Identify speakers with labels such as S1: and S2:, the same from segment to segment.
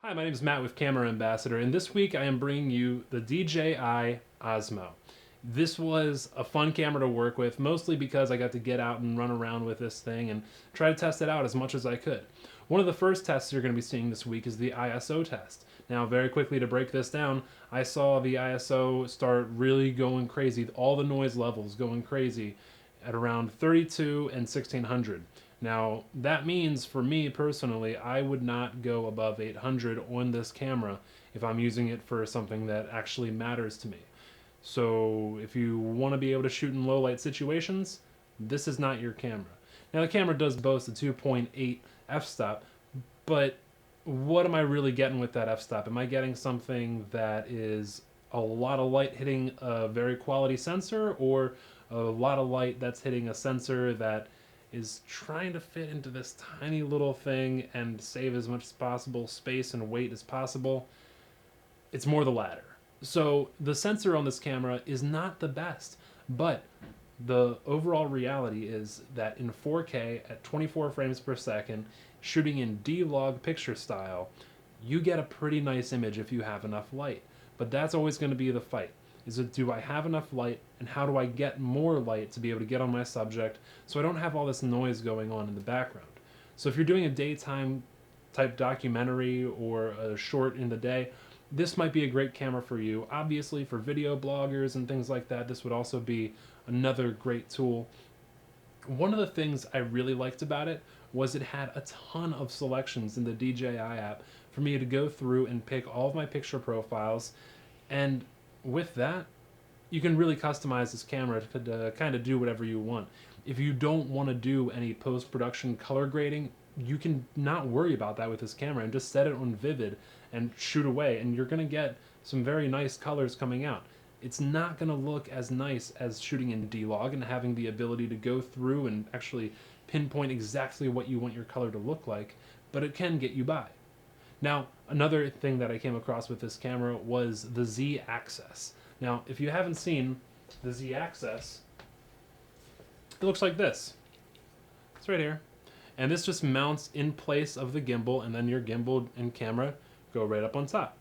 S1: Hi, my name is Matt with Camera Ambassador, and this week I am bringing you the DJI Osmo. This was a fun camera to work with, mostly because I got to get out and run around with this thing and try to test it out as much as I could. One of the first tests you're going to be seeing this week is the ISO test. Now, very quickly to break this down, I saw the ISO start really going crazy, all the noise levels going crazy at around 32 and 1600. Now, that means for me personally, I would not go above 800 on this camera if I'm using it for something that actually matters to me. So if you want to be able to shoot in low light situations, this is not your camera. Now, the camera does boast a 2.8 f-stop, but what am I really getting with that f-stop? Am I getting something that is a lot of light hitting a very quality sensor, or a lot of light that's hitting a sensor that is trying to fit into this tiny little thing and save as much as possible space and weight as possible? It's more the latter. So the sensor on this camera is not the best, but the overall reality is that in 4K at 24 frames per second, shooting in D-Log picture style, you get a pretty nice image if you have enough light. But that's always going to be the fight. Is it, do I have enough light, and how do I get more light to be able to get on my subject so I don't have all this noise going on in the background? So if you're doing a daytime type documentary or a short in the day, this might be a great camera for you. Obviously, for video bloggers and things like that, this would also be another great tool. One of the things I really liked about it was it had a ton of selections in the DJI app for me to go through and pick all of my picture profiles. And with that, you can really customize this camera to kind of do whatever you want. If you don't want to do any post-production color grading, you can not worry about that with this camera and just set it on vivid and shoot away, and you're going to get some very nice colors coming out. It's not going to look as nice as shooting in D-Log and having the ability to go through and actually pinpoint exactly what you want your color to look like, but it can get you by. Now, another thing that I came across with this camera was the Z-axis. Now, if you haven't seen the Z-axis, it looks like this. It's right here. And this just mounts in place of the gimbal, and then your gimbal and camera go right up on top.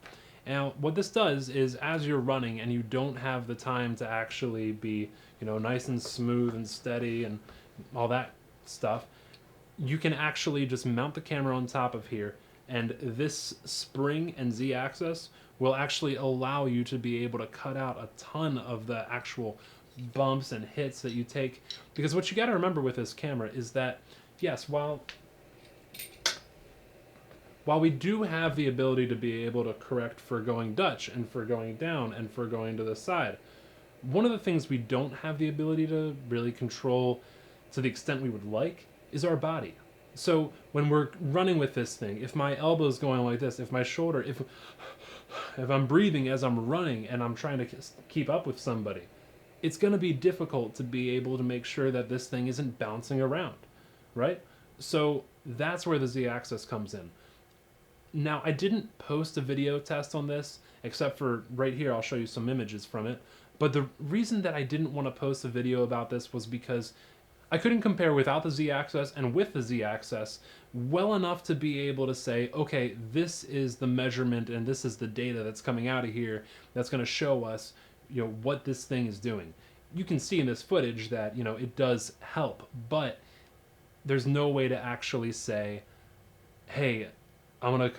S1: Now, what this does is, as you're running and you don't have the time to actually be, nice and smooth and steady and all that stuff, you can actually just mount the camera on top of here, and this spring and Z-axis will actually allow you to be able to cut out a ton of the actual bumps and hits that you take. Because what you got to remember with this camera is that, yes, while we do have the ability to be able to correct for going Dutch and for going down and for going to the side, one of the things we don't have the ability to really control to the extent we would like is our body. So when we're running with this thing, if my elbow's going like this, if my shoulder, if I'm breathing as I'm running and I'm trying to keep up with somebody, it's going to be difficult to be able to make sure that this thing isn't bouncing around, right? So that's where the Z-axis comes in. Now, I didn't post a video test on this, except for right here, I'll show you some images from it. But the reason that I didn't want to post a video about this was because I couldn't compare without the Z-axis and with the Z-axis well enough to be able to say, okay, this is the measurement and this is the data that's coming out of here that's going to show us, what this thing is doing. You can see in this footage that, it does help, but there's no way to actually say, hey, I'm going to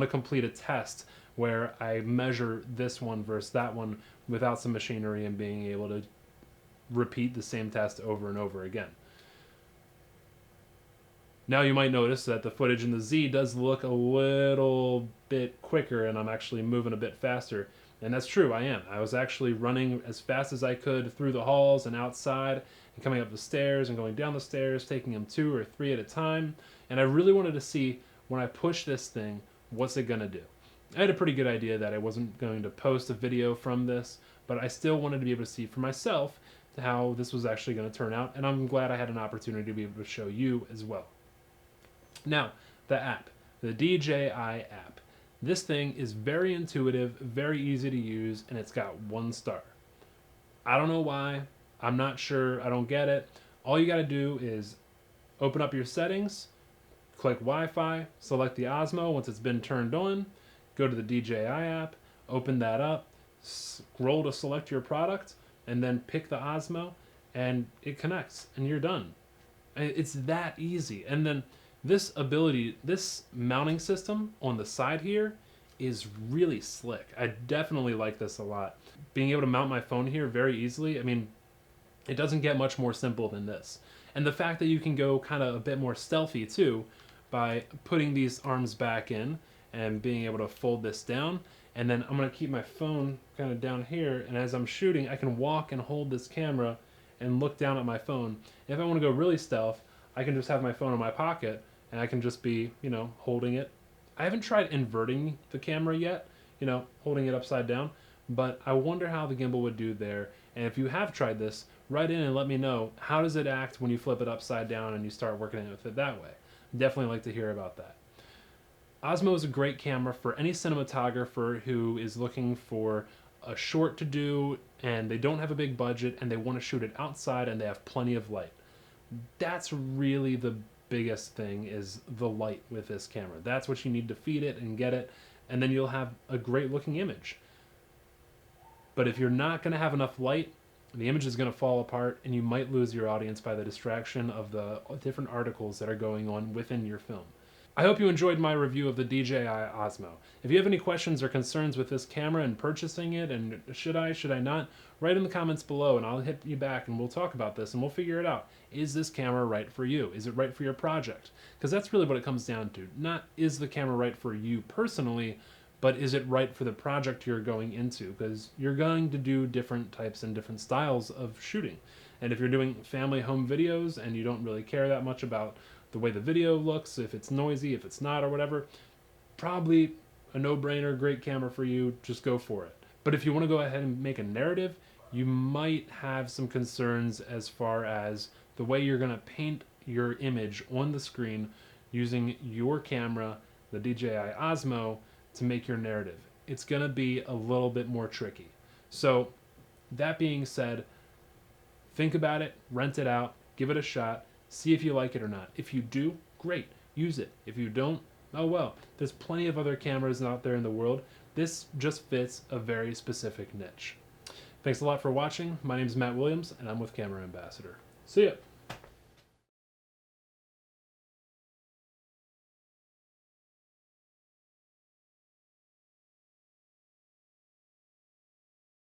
S1: complete a test where I measure this one versus that one without some machinery and being able to repeat the same test over and over again. Now you might notice that the footage in the Z does look a little bit quicker, and I'm actually moving a bit faster. And that's true, I am. I was actually running as fast as I could through the halls and outside, and coming up the stairs and going down the stairs, taking them 2 or 3 at a time. And I really wanted to see, when I push this thing, what's it gonna do? I had a pretty good idea that I wasn't going to post a video from this, but I still wanted to be able to see for myself how this was actually going to turn out, and I'm glad I had an opportunity to be able to show you as well. Now, the app, the DJI app. This thing is very intuitive, very easy to use, and it's got 1 star. I don't know why. I'm not sure. I don't get it. All you got to do is open up your settings, click Wi-Fi, select the Osmo once it's been turned on, go to the DJI app, open that up, scroll to select your product, and then pick the Osmo, and it connects, and you're done. It's that easy. And then this mounting system on the side here is really slick. I definitely like this a lot. Being able to mount my phone here very easily, I mean, it doesn't get much more simple than this. And the fact that you can go kind of a bit more stealthy too by putting these arms back in and being able to fold this down. And then I'm going to keep my phone kind of down here, and as I'm shooting, I can walk and hold this camera and look down at my phone. If I want to go really stealth, I can just have my phone in my pocket and I can just be, holding it. I haven't tried inverting the camera yet, holding it upside down, but I wonder how the gimbal would do there. And if you have tried this, write in and let me know, how does it act when you flip it upside down and you start working with it that way? Definitely like to hear about that. Osmo is a great camera for any cinematographer who is looking for a short to do and they don't have a big budget and they want to shoot it outside and they have plenty of light. That's really the biggest thing, is the light with this camera. That's what you need to feed it and get it, and then you'll have a great looking image. But if you're not going to have enough light, the image is going to fall apart and you might lose your audience by the distraction of the different articles that are going on within your film. I hope you enjoyed my review of the DJI Osmo. If you have any questions or concerns with this camera and purchasing it, and should I not, write in the comments below and I'll hit you back and we'll talk about this and we'll figure it out. Is this camera right for you? Is it right for your project? Because that's really what it comes down to. Not is the camera right for you personally, but is it right for the project you're going into? Because you're going to do different types and different styles of shooting. And if you're doing family home videos and you don't really care that much about the way the video looks, if it's noisy, if it's not, or whatever, probably a no-brainer, great camera for you, just go for it. But if you want to go ahead and make a narrative, you might have some concerns as far as the way you're going to paint your image on the screen using your camera, the DJI Osmo, to make your narrative. It's going to be a little bit more tricky. So that being said, think about it, rent it out, give it a shot, see if you like it or not. If you do, great, use it. If you don't, oh well. There's plenty of other cameras out there in the world. This just fits a very specific niche. Thanks a lot for watching. My name is Matt Williams, and I'm with Camera Ambassador. See ya!